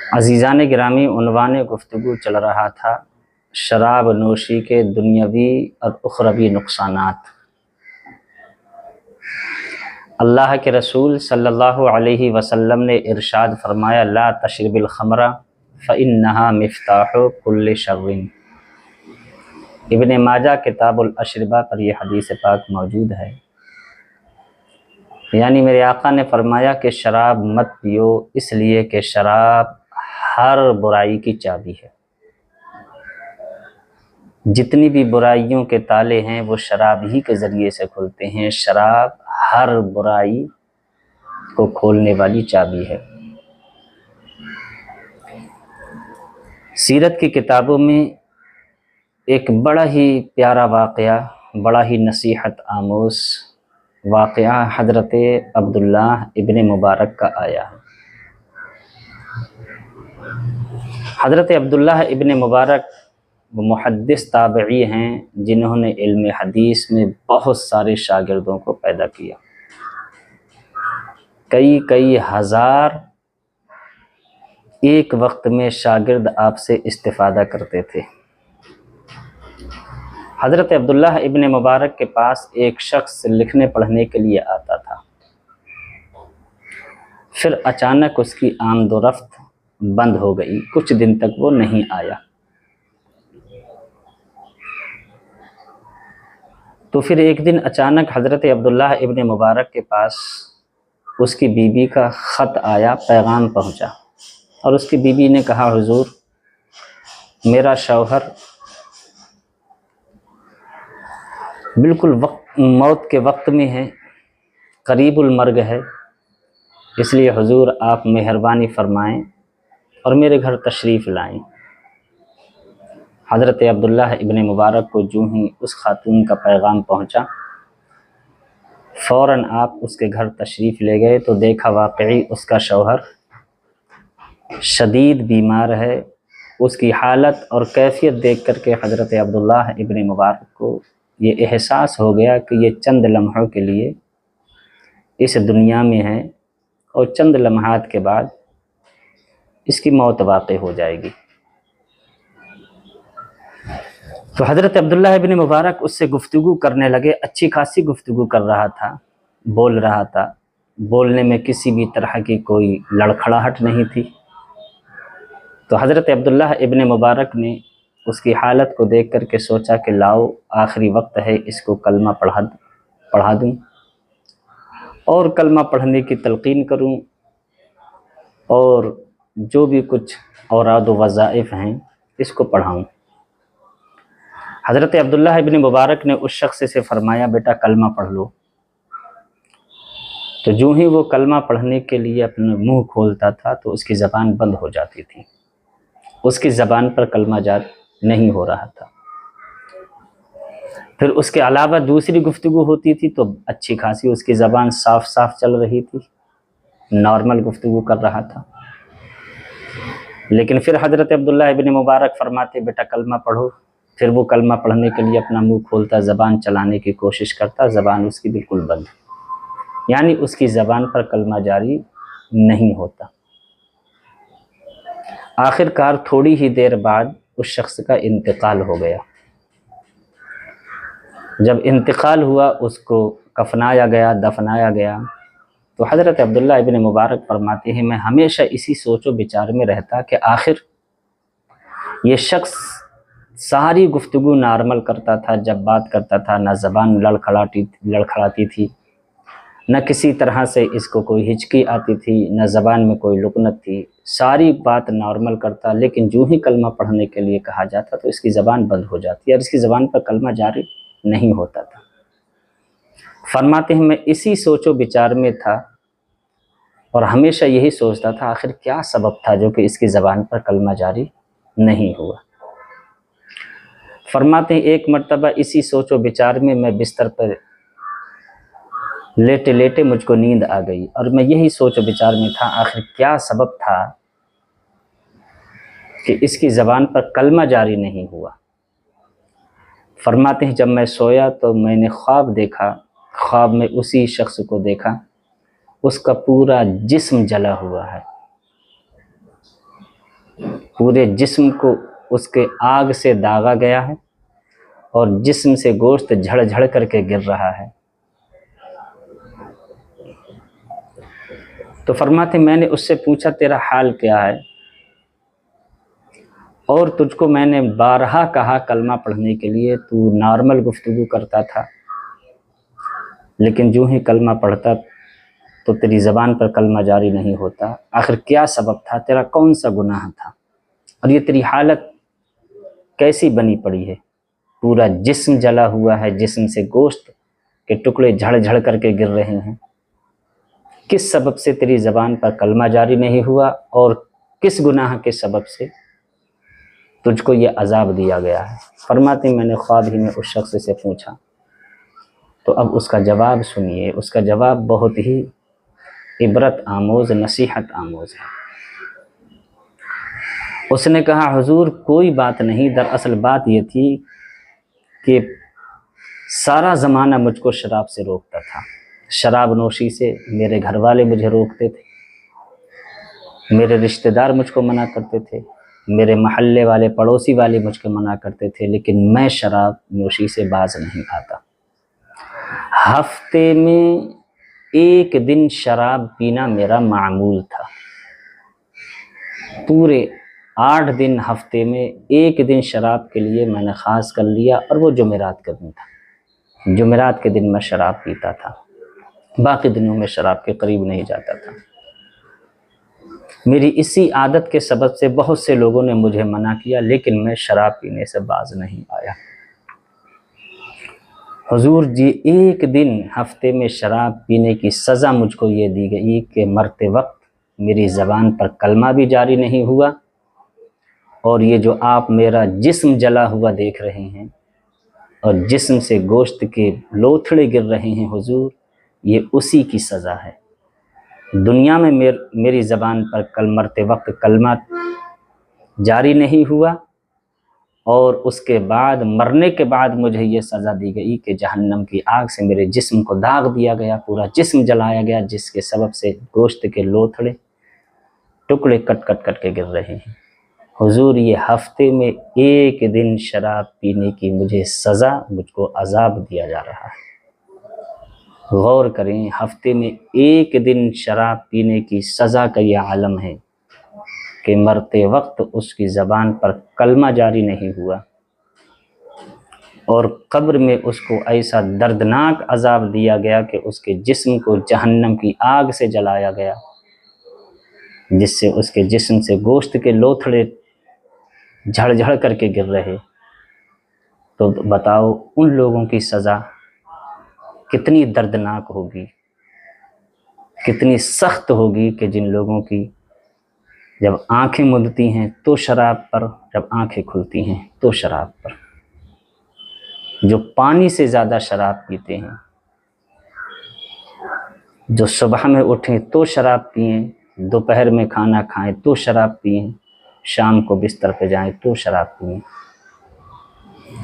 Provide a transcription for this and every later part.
अज़ीज़ान गिरामी, उन्वान गुफ्तगू चल रहा था शराब नोशी के दुनियावी और उखरवी नुकसानात। अल्लाह के रसूल सल्लल्लाहु अलैहि वसल्लम ने इरशाद फरमाया, ला तशरबिल खमरा फ़इन्नहा मिफ्ताहु कुल्लि शर्रिन। इब्ने माजा किताबुल अशरिबा पर यह हदीस पाक मौजूद है। यानी मेरे आका ने फरमाया कि शराब मत पियो, इसलिए कि शराब हर बुराई की चाबी है। जितनी भी बुराइयों के ताले हैं वो शराब ही के ज़रिए से खुलते हैं। शराब हर बुराई को खोलने वाली चाबी है। सीरत की किताबों में एक बड़ा ही प्यारा वाक़या, बड़ा ही नसीहत आमोज़ वाक़या हज़रत अब्दुल्लाह इब्ने मुबारक का आया। हज़रत अब्दुल्लाह इब्ने मुबारक वो मुहद्दिस ताबई हैं जिन्होंने इल्म हदीस में बहुत सारे शागिर्दों को पैदा किया। कई हज़ार एक वक्त में शागिर्द आपसे इस्तिफ़ादा करते थे। हज़रत अब्दुल्लाह इब्ने मुबारक के पास एक शख्स लिखने पढ़ने के लिए आता था, फिर अचानक उसकी आमदोरफ्त बंद हो गई। कुछ दिन तक वो नहीं आया। तो फिर एक दिन अचानक हज़रत अब्दुल्लाह इब्ने मुबारक के पास उसकी बीवी का ख़त आया, पैगाम पहुंचा, और उसकी बीवी ने कहा, हुजूर मेरा शौहर बिल्कुल मौत के वक्त में है, करीबुल मर्ग है, इसलिए हुजूर आप मेहरबानी फरमाएं और मेरे घर तशरीफ़ लाएं। हज़रत अब्दुल्लाह इब्ने मुबारक को जो ही उस खातून का पैगाम पहुंचा, फ़ौरन आप उसके घर तशरीफ़ ले गए तो देखा वाकई उसका शौहर शदीद बीमार है। उसकी हालत और कैफियत देख कर के हज़रत अब्दुल्लाह इब्ने मुबारक को ये एहसास हो गया कि ये चंद लम्हों के लिए इस दुनिया में है और चंद लम्हात के बाद इसकी मौत वाक़ई हो जाएगी। तो हज़रत अब्दुल्लाह इब्ने मुबारक उससे गुफ्तगू करने लगे। अच्छी खासी गुफ्तगू कर रहा था, बोल रहा था, बोलने में किसी भी तरह की कोई लड़खड़ाहट नहीं थी। तो हज़रत अब्दुल्लाह इब्ने मुबारक ने उसकी हालत को देख कर के सोचा कि लाओ आखिरी वक्त है, इसको कलमा पढ़ा दूँ और कलमा पढ़ने की तलक़ीन करूँ और जो भी कुछ औराद व वज़ाइफ़ हैं इसको पढ़ाऊँ। हज़रत अब्दुल्लाह इब्ने मुबारक ने उस शख्स से फरमाया, बेटा कलमा पढ़ लो। तो जो ही वो कलमा पढ़ने के लिए अपना मुंह खोलता था तो उसकी ज़बान बंद हो जाती थी, उसकी ज़बान पर कलमा जारी नहीं हो रहा था। फिर उसके अलावा दूसरी गुफ्तगू होती थी तो अच्छी खासी उसकी ज़बान साफ साफ चल रही थी, नॉर्मल गुफ्तगू कर रहा था। लेकिन फिर हज़रत अब्दुल्लाह इब्ने मुबारक फरमाते, बेटा कलमा पढ़ो। फिर वो कलमा पढ़ने के लिए अपना मुंह खोलता, ज़बान चलाने की कोशिश करता, ज़बान उसकी बिल्कुल बंद, यानी उसकी ज़बान पर कलमा जारी नहीं होता। आखिरकार थोड़ी ही देर बाद उस शख्स का इंतकाल हो गया। जब इंतकाल हुआ, उसको कफनाया गया, दफनाया गया, तो हज़रत अब्दुल्लाह इब्ने मुबारक फरमाते हैं, मैं हमेशा इसी सोचो विचार में रहता कि आखिर ये शख्स सारी गुफ्तगू नॉर्मल करता था, जब बात करता था ना ज़बान लड़खड़ाती थी, न किसी तरह से इसको कोई हिचकी आती थी, न ज़बान में कोई लुकनत थी, सारी बात नॉर्मल करता। लेकिन जो ही कलमा पढ़ने के लिए कहा जाता तो इसकी ज़बान बंद हो जाती और इसकी ज़बान पर कलमा जारी नहीं होता था। फरमाते हैं मैं इसी सोचो विचार में था और हमेशा यही सोचता था आखिर क्या सबब था जो कि इसकी ज़बान पर कलमा जारी नहीं हुआ। फरमाते हैं एक मर्तबा इसी सोचो विचार में मैं बिस्तर पर लेटे लेटे मुझको नींद आ गई और मैं यही सोच विचार में था आखिर क्या सबब था कि इसकी ज़बान पर कलमा जारी नहीं हुआ। फरमाते हैं जब मैं सोया तो मैंने ख्वाब देखा, ख्वाब में उसी शख्स को देखा, उसका पूरा जिस्म जला हुआ है, पूरे जिस्म को उसके आग से दागा गया है और जिस्म से गोश्त झड़ झड़ करके गिर रहा है। तो फरमाते मैंने उससे पूछा तेरा हाल क्या है, और तुझको मैंने बारहा कहा कलमा पढ़ने के लिए, तू नॉर्मल गुफ्तगू करता था, लेकिन जो ही कलमा पढ़ता तो तेरी ज़बान पर कलमा जारी नहीं होता। आखिर क्या सबब था, तेरा कौन सा गुनाह था, और ये तेरी हालत कैसी बनी पड़ी है। पूरा जिस्म जला हुआ है, जिस्म से गोश्त के टुकड़े झड़ झड़ करके गिर रहे हैं। किस सबब से तेरी ज़बान पर कलमा जारी नहीं हुआ और किस गुनाह के सबब से तुझको ये अजाब दिया गया है। फरमाते मैंने ख्वाब ही में उस शख्स से पूछा। तो अब उसका जवाब सुनिए। उसका जवाब बहुत ही इबरत आमोज़, नसीहत आमोज़ है। उसने कहा हुजूर कोई बात नहीं, दरअसल बात ये थी कि सारा ज़माना मुझको शराब से रोकता था। शराब नोशी से मेरे घर वाले मुझे रोकते थे, मेरे रिश्तेदार मुझको मना करते थे, मेरे महल्ले वाले पड़ोसी वाले मुझको मना करते थे, लेकिन मैं शराब नोशी से बाज नहीं आता। हफ्ते में एक दिन शराब पीना मेरा मामूल था। पूरे 8 दिन हफ्ते में एक दिन शराब के लिए मैंने ख़ास कर लिया, और वो जुमेरात का दिन था। जुमेरात के दिन मैं शराब पीता था, बाकी दिनों में शराब के करीब नहीं जाता था। मेरी इसी आदत के सबब से बहुत से लोगों ने मुझे मना किया, लेकिन मैं शराब पीने से बाज नहीं आया। हुजूर जी एक दिन हफ्ते में शराब पीने की सज़ा मुझको ये दी गई कि मरते वक्त मेरी ज़बान पर कलमा भी जारी नहीं हुआ, और ये जो आप मेरा जिस्म जला हुआ देख रहे हैं और जिस्म से गोश्त के लोथड़े गिर रहे हैं हुजूर, ये उसी की सज़ा है। दुनिया में मेरी ज़बान पर मरते वक्त कलमा जारी नहीं हुआ, और उसके बाद मरने के बाद मुझे ये सज़ा दी गई कि जहन्नम की आग से मेरे जिस्म को दाग दिया गया, पूरा जिस्म जलाया गया, जिसके सबब से गोश्त के लोथड़े टुकड़े कट कट कट के गिर रहे हैं। हुजूर ये हफ्ते में एक दिन शराब पीने की मुझे सज़ा, मुझको अजाब दिया जा रहा है। गौर करें, हफ्ते में एक दिन शराब पीने की सज़ा का ये आलम है कि मरते वक्त उसकी ज़बान पर कलमा जारी नहीं हुआ, और कब्र में उसको ऐसा दर्दनाक अजाब दिया गया कि उसके जिस्म को जहन्नम की आग से जलाया गया, जिससे उसके जिस्म से गोश्त के लोथड़े झड़ झड़ करके गिर रहे। तो बताओ उन लोगों की सज़ा कितनी दर्दनाक होगी, कितनी सख्त होगी कि जिन लोगों की जब आंखें मुंदती हैं तो शराब पर, जब आंखें खुलती हैं तो शराब पर, जो पानी से ज़्यादा शराब पीते हैं, जो सुबह में उठें तो शराब पिएं, दोपहर में खाना खाएं तो शराब पिएं, शाम को बिस्तर पे जाएं तो शराब पिएं।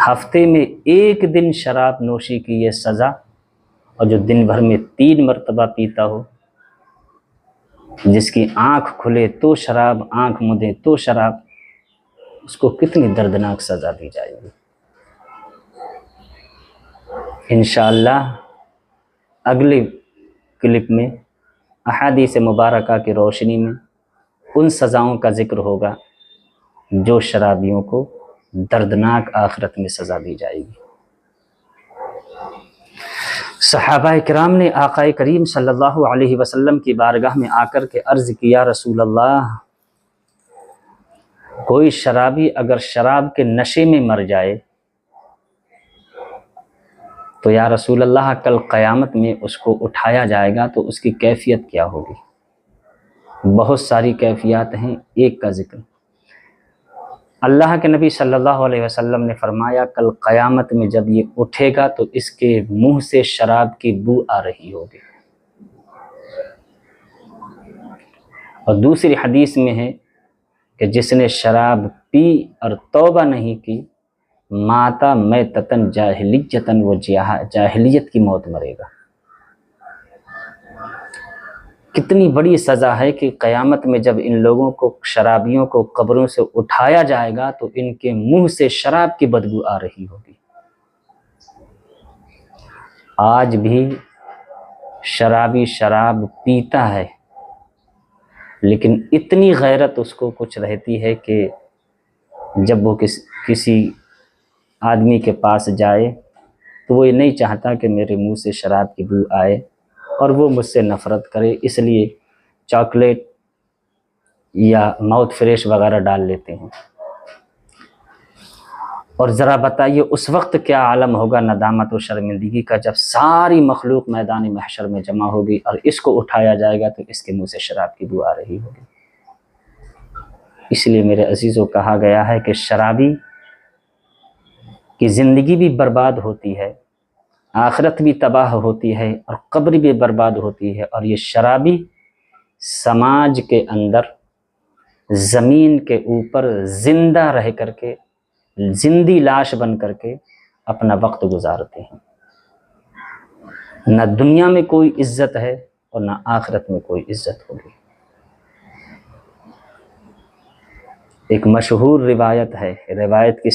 हफ्ते में एक दिन शराब नोशी की ये सज़ा, और जो दिन भर में 3 मरतबा पीता हो, जिसकी आँख खुले तो शराब, आँख मुदे तो शराब, उसको कितनी दर्दनाक सज़ा दी जाएगी। इंशाअल्लाह अगले क्लिप में अहादीस मुबारका की रोशनी में उन सज़ाओं का ज़िक्र होगा जो शराबियों को दर्दनाक आखिरत में सज़ा दी जाएगी। सहाबाए किराम ने आक़ाए करीम सल्लल्लाहु अलैहि वसल्लम की बारगाह में आकर के अर्ज़ किया, रसूल अल्लाह, कोई शराबी अगर शराब के नशे में मर जाए तो या रसूल अल्लाह कल क़यामत में उसको उठाया जाएगा तो उसकी कैफियत क्या होगी। बहुत सारी कैफियत हैं, एक का ज़िक्र अल्लाह के नबी सल्लल्लाहु अलैहि वसल्लम ने फरमाया, कल क़यामत में जब ये उठेगा तो इसके मुंह से शराब की बू आ रही होगी। और दूसरी हदीस में है कि जिसने शराब पी और तौबा नहीं की, माता मैं ततन जाहिलियतन, वो जाहिलियत की मौत मरेगा। कितनी बड़ी सज़ा है कि क़यामत में जब इन लोगों को, शराबियों को कब्रों से उठाया जाएगा तो इनके मुंह से शराब की बदबू आ रही होगी। आज भी शराबी शराब पीता है, लेकिन इतनी गैरत उसको कुछ रहती है कि जब वो किसी आदमी के पास जाए तो वो ये नहीं चाहता कि मेरे मुंह से शराब की बू आए और वो मुझसे नफ़रत करे, इसलिए चॉकलेट या माउथ फ्रेश वगैरह डाल लेते हैं। और ज़रा बताइए उस वक्त क्या आलम होगा नदामत और शर्मिंदगी का, जब सारी मखलूक मैदान महशर में जमा होगी और इसको उठाया जाएगा तो इसके मुंह से शराब की बू आ रही होगी। इसलिए मेरे अजीज़ों, कहा गया है कि शराबी की ज़िंदगी भी बर्बाद होती है, आखिरत भी तबाह होती है और कब्र भी बर्बाद होती है। और ये शराबी समाज के अंदर ज़मीन के ऊपर ज़िंदा रह करके, जिंदी लाश बन करके अपना वक्त गुजारते हैं। न दुनिया में कोई इज्जत है और न आखिरत में कोई इज्जत होगी। एक मशहूर रिवायत है, रिवायत की